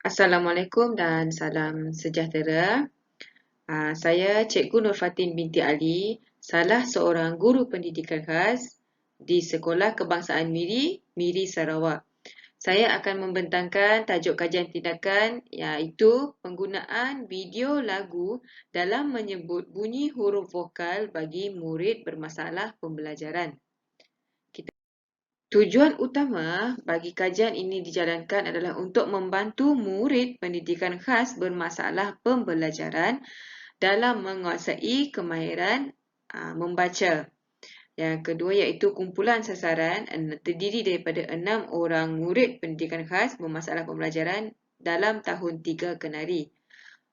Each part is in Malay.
Assalamualaikum dan salam sejahtera. Saya Cikgu Nur Fatin binti Ali, salah seorang guru pendidikan khas di Sekolah Kebangsaan Miri, Miri Sarawak. Saya akan membentangkan tajuk kajian tindakan iaitu penggunaan video lagu dalam menyebut bunyi huruf vokal bagi murid bermasalah pembelajaran. Tujuan utama bagi kajian ini dijalankan adalah untuk membantu murid pendidikan khas bermasalah pembelajaran dalam menguasai kemahiran membaca. Yang kedua iaitu kumpulan sasaran terdiri daripada 6 orang murid pendidikan khas bermasalah pembelajaran dalam tahun 3 kenari.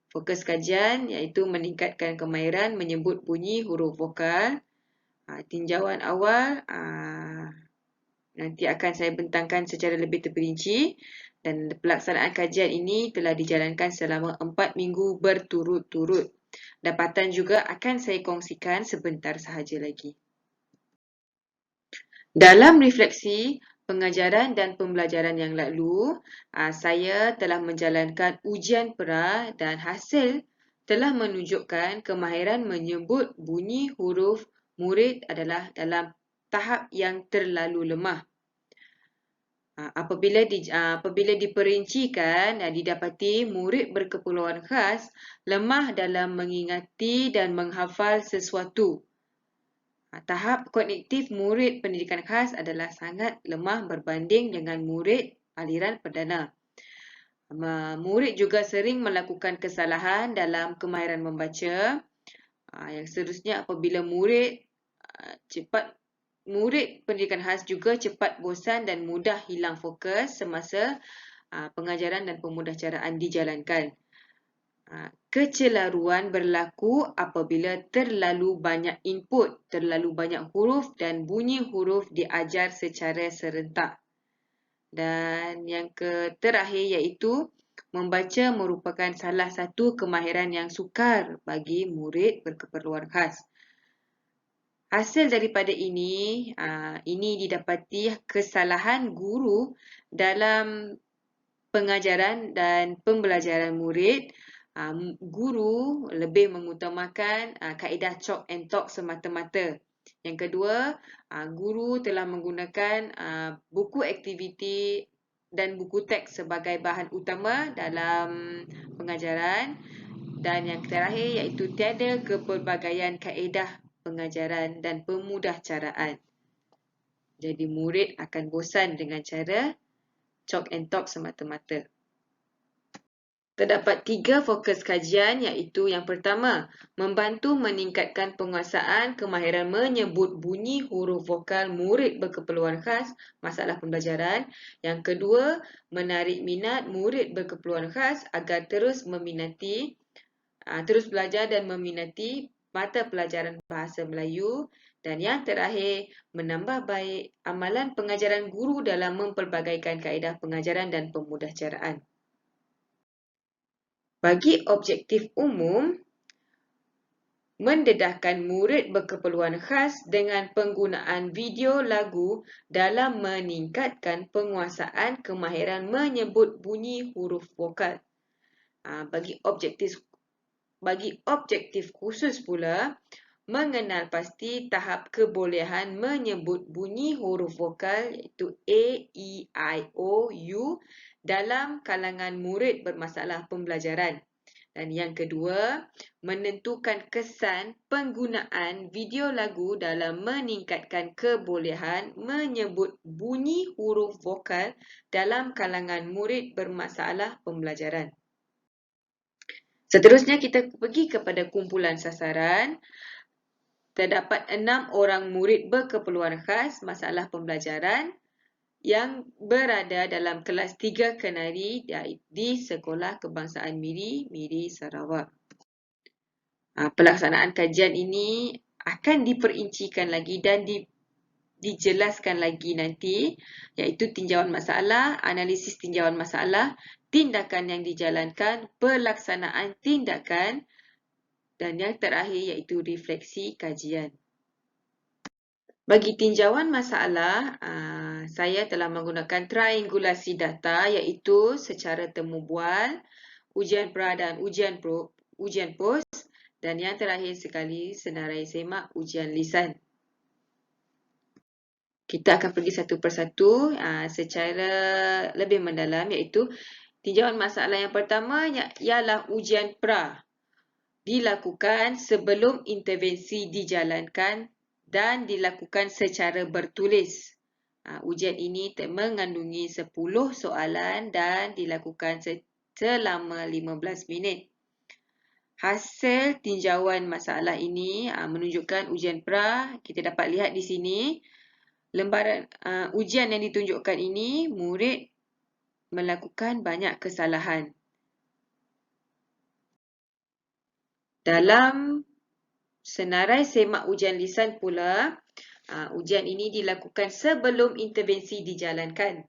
Fokus kajian iaitu meningkatkan kemahiran menyebut bunyi huruf vokal. Tinjauan awal nanti akan saya bentangkan secara lebih terperinci dan pelaksanaan kajian ini telah dijalankan selama 4 minggu berturut-turut. Dapatan juga akan saya kongsikan sebentar sahaja lagi. Dalam refleksi pengajaran dan pembelajaran yang lalu, saya telah menjalankan ujian pera dan hasil telah menunjukkan kemahiran menyebut bunyi huruf murid adalah dalam tahap yang terlalu lemah. Apabila diperincikan, didapati murid berkeperluan khas lemah dalam mengingati dan menghafal sesuatu. Tahap kognitif murid pendidikan khas adalah sangat lemah berbanding dengan murid aliran perdana. Murid juga sering melakukan kesalahan dalam kemahiran membaca. Yang seterusnya, apabila murid pendidikan khas juga cepat bosan dan mudah hilang fokus semasa pengajaran dan pemudahcaraan dijalankan. Kecelaruan berlaku apabila terlalu banyak input, terlalu banyak huruf dan bunyi huruf diajar secara serentak. Dan yang terakhir iaitu membaca merupakan salah satu kemahiran yang sukar bagi murid berkeperluan khas. Hasil daripada ini didapati kesalahan guru dalam pengajaran dan pembelajaran murid. Guru lebih mengutamakan kaedah chalk and talk semata-mata. Yang kedua, guru telah menggunakan buku aktiviti dan buku teks sebagai bahan utama dalam pengajaran. Dan yang terakhir iaitu tiada kepelbagaian kaedah pengajaran dan pemudahcaraan. Jadi murid akan bosan dengan cara chalk and talk semata-mata. Terdapat 3 fokus kajian iaitu yang pertama, membantu meningkatkan penguasaan kemahiran menyebut bunyi huruf vokal murid berkeperluan khas masalah pembelajaran. Yang kedua, menarik minat murid berkeperluan khas agar terus belajar dan meminati mata pelajaran bahasa Melayu. Dan yang terakhir, menambah baik amalan pengajaran guru dalam mempelbagaikan kaedah pengajaran dan pemudahcaraan. Bagi objektif umum, mendedahkan murid berkeperluan khas dengan penggunaan video lagu dalam meningkatkan penguasaan kemahiran menyebut bunyi huruf vokal. Bagi objektif khusus pula, mengenal pasti tahap kebolehan menyebut bunyi huruf vokal iaitu A, E, I, O, U dalam kalangan murid bermasalah pembelajaran. Dan yang kedua, menentukan kesan penggunaan video lagu dalam meningkatkan kebolehan menyebut bunyi huruf vokal dalam kalangan murid bermasalah pembelajaran. Seterusnya kita pergi kepada kumpulan sasaran. Terdapat 6 orang murid berkeperluan khas masalah pembelajaran yang berada dalam kelas 3 kenari di Sekolah Kebangsaan Miri, Miri Sarawak. Pelaksanaan kajian ini akan diperincikan lagi dan dijelaskan lagi nanti, iaitu tinjauan masalah, analisis tinjauan masalah, tindakan yang dijalankan, pelaksanaan tindakan, dan yang terakhir iaitu refleksi kajian. Bagi tinjauan masalah, saya telah menggunakan triangulasi data iaitu secara temu bual, ujian pra dan ujian pos, dan yang terakhir sekali senarai semak ujian lisan. Kita akan pergi satu persatu secara lebih mendalam iaitu tinjauan masalah yang pertama ialah ujian pra. Dilakukan sebelum intervensi dijalankan dan dilakukan secara bertulis. Ujian ini mengandungi 10 soalan dan dilakukan selama 15 minit. Hasil tinjauan masalah ini menunjukkan ujian pra. Kita dapat lihat di sini lembaran ujian yang ditunjukkan ini murid melakukan banyak kesalahan. Dalam senarai semak ujian lisan pula, ujian ini dilakukan sebelum intervensi dijalankan.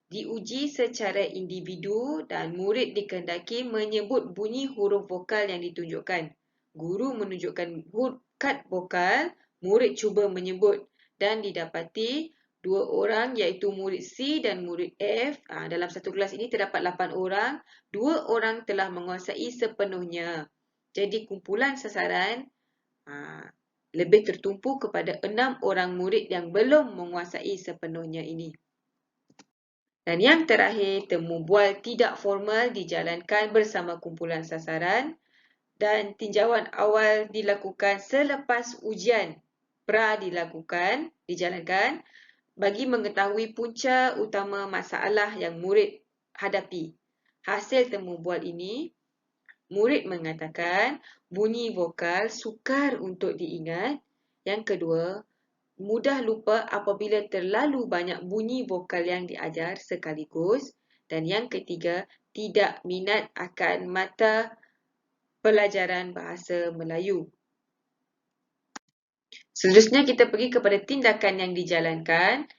Diuji secara individu dan murid dikehendaki menyebut bunyi huruf vokal yang ditunjukkan. Guru menunjukkan kad vokal, murid cuba menyebut dan didapati 2 orang iaitu murid C dan murid F. Dalam satu kelas ini terdapat 8 orang, 2 orang telah menguasai sepenuhnya. Jadi kumpulan sasaran lebih tertumpu kepada 6 orang murid yang belum menguasai sepenuhnya ini. Dan yang terakhir, temu bual tidak formal dijalankan bersama kumpulan sasaran dan tinjauan awal dilakukan selepas ujian pra dijalankan bagi mengetahui punca utama masalah yang murid hadapi. Hasil temu bual ini, murid mengatakan bunyi vokal sukar untuk diingat. Yang kedua, mudah lupa apabila terlalu banyak bunyi vokal yang diajar sekaligus. Dan yang ketiga, tidak minat akan mata pelajaran bahasa Melayu. Seterusnya kita pergi kepada tindakan yang dijalankan.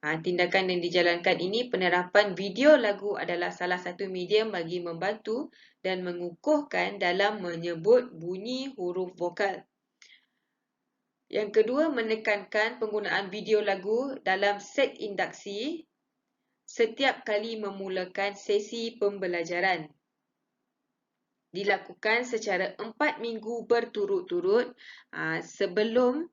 Tindakan yang dijalankan ini, penerapan video lagu adalah salah satu medium bagi membantu dan mengukuhkan dalam menyebut bunyi huruf vokal. Yang kedua, menekankan penggunaan video lagu dalam set induksi setiap kali memulakan sesi pembelajaran. Dilakukan secara 4 minggu berturut-turut sebelum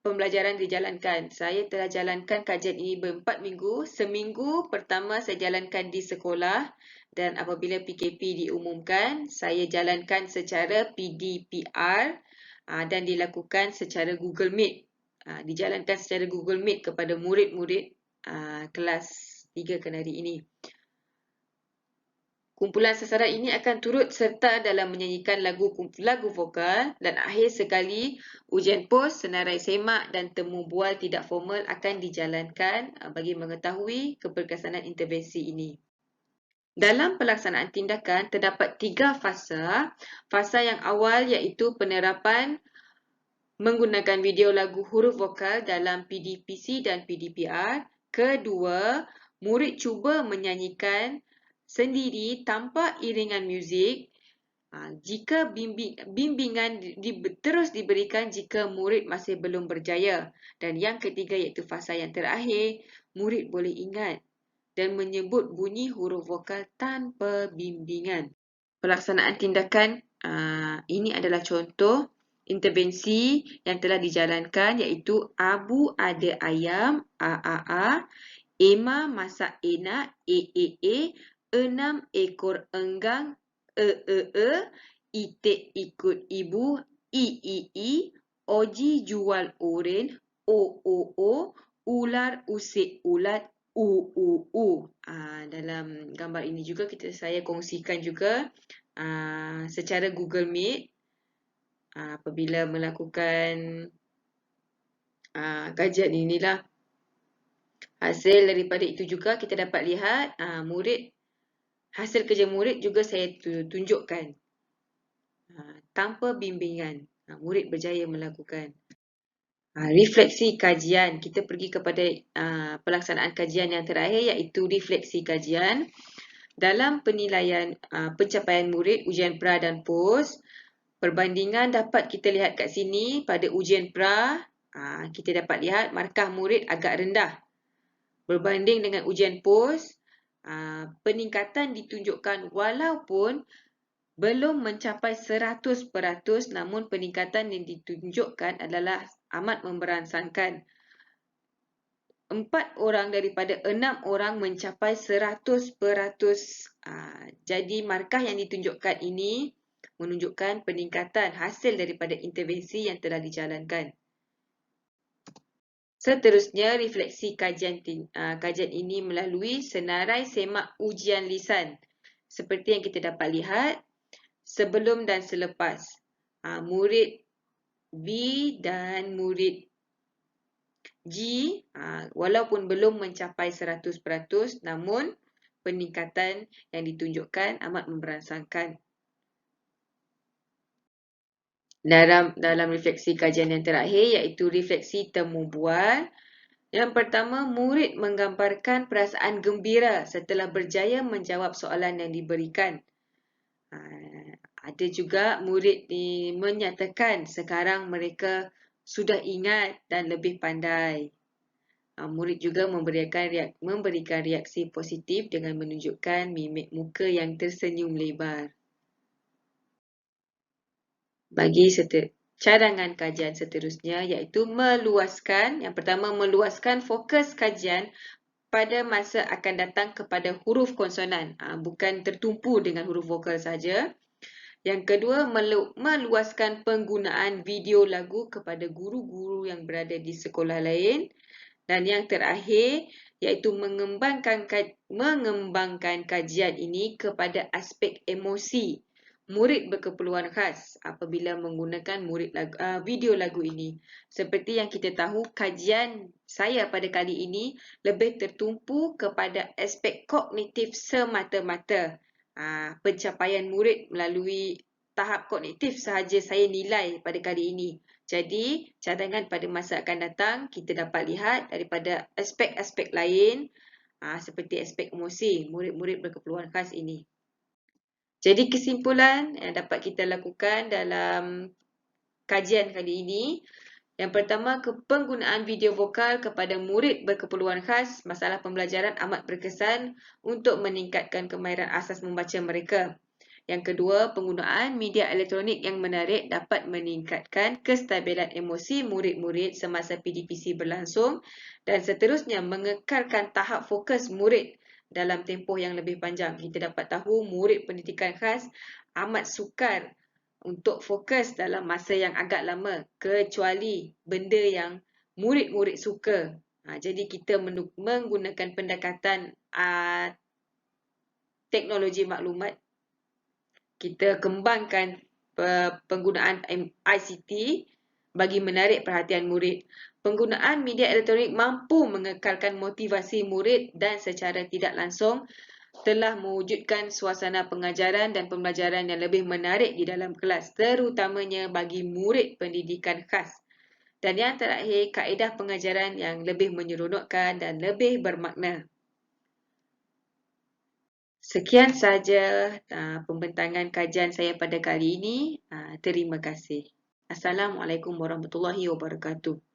pembelajaran dijalankan. Saya telah jalankan kajian ini ber-4 minggu. Seminggu pertama saya jalankan di sekolah dan apabila PKP diumumkan, saya jalankan secara PDPR dan dilakukan secara Google Meet. Dijalankan secara Google Meet kepada murid-murid kelas 3 Kenari ini. Kumpulan sasaran ini akan turut serta dalam menyanyikan lagu vokal dan akhir sekali ujian pos, senarai semak dan temu bual tidak formal akan dijalankan bagi mengetahui keberkesanan intervensi ini. Dalam pelaksanaan tindakan terdapat 3 fasa. Fasa yang awal iaitu penerapan menggunakan video lagu huruf vokal dalam PDPC dan PDPR. Kedua, murid cuba menyanyikan sendiri tanpa iringan muzik jika bimbingan terus diberikan jika murid masih belum berjaya. Dan yang ketiga iaitu fasa yang terakhir, murid boleh ingat dan menyebut bunyi huruf vokal tanpa bimbingan. Pelaksanaan tindakan ini adalah contoh intervensi yang telah dijalankan iaitu Abu ada ayam, A. Emma masak enak, E. 6 ekor enggang, E. Itik ikut ibu, I. Oji jual oren, O. Ular usik ulat, U. Dalam gambar ini juga saya kongsikan juga secara Google Meet apabila melakukan kajian inilah. Hasil daripada itu juga kita dapat lihat hasil kerja murid juga saya tunjukkan tanpa bimbingan. Murid berjaya melakukan. Refleksi kajian. Kita pergi kepada pelaksanaan kajian yang terakhir iaitu refleksi kajian. Dalam penilaian pencapaian murid ujian pra dan pos, perbandingan dapat kita lihat kat sini pada ujian pra kita dapat lihat markah murid agak rendah. Berbanding dengan ujian POS, peningkatan ditunjukkan walaupun belum mencapai 100%, namun peningkatan yang ditunjukkan adalah amat memberansangkan. 4 orang daripada 6 orang mencapai 100%. Jadi markah yang ditunjukkan ini menunjukkan peningkatan hasil daripada intervensi yang telah dijalankan. Seterusnya, refleksi kajian ini melalui senarai semak ujian lisan. Seperti yang kita dapat lihat, sebelum dan selepas. Murid B dan murid G, walaupun belum mencapai 100%, namun peningkatan yang ditunjukkan amat memberansangkan. Dalam refleksi kajian yang terakhir, iaitu refleksi temu bual. Yang pertama, murid menggambarkan perasaan gembira setelah berjaya menjawab soalan yang diberikan. Ada juga murid menyatakan sekarang mereka sudah ingat dan lebih pandai. Murid juga memberikan reaksi positif dengan menunjukkan mimik muka yang tersenyum lebar. Bagi cadangan kajian seterusnya, iaitu meluaskan. Yang pertama, meluaskan fokus kajian pada masa akan datang kepada huruf konsonan, bukan tertumpu dengan huruf vokal saja. Yang kedua, meluaskan penggunaan video lagu kepada guru-guru yang berada di sekolah lain. Dan yang terakhir, iaitu mengembangkan kajian ini kepada aspek emosi murid berkeperluan khas apabila menggunakan video lagu ini. Seperti yang kita tahu, kajian saya pada kali ini lebih tertumpu kepada aspek kognitif semata-mata. Pencapaian murid melalui tahap kognitif sahaja saya nilai pada kali ini. Jadi, cadangan pada masa akan datang, kita dapat lihat daripada aspek-aspek lain seperti aspek emosi murid-murid berkeperluan khas ini. Jadi kesimpulan yang dapat kita lakukan dalam kajian kali ini, yang pertama, penggunaan video vokal kepada murid berkeperluan khas masalah pembelajaran amat berkesan untuk meningkatkan kemahiran asas membaca mereka. Yang kedua, penggunaan media elektronik yang menarik dapat meningkatkan kestabilan emosi murid-murid semasa PDPC berlangsung dan seterusnya mengekalkan tahap fokus murid dalam tempoh yang lebih panjang. Kita dapat tahu murid pendidikan khas amat sukar untuk fokus dalam masa yang agak lama kecuali benda yang murid-murid suka. Jadi kita menggunakan pendekatan teknologi maklumat. Kita kembangkan penggunaan ICT bagi menarik perhatian murid. Penggunaan media elektronik mampu mengekalkan motivasi murid dan secara tidak langsung telah mewujudkan suasana pengajaran dan pembelajaran yang lebih menarik di dalam kelas, terutamanya bagi murid pendidikan khas. Dan yang terakhir, kaedah pengajaran yang lebih menyeronokkan dan lebih bermakna. Sekian sahaja pembentangan kajian saya pada kali ini. Terima kasih. Assalamualaikum warahmatullahi wabarakatuh.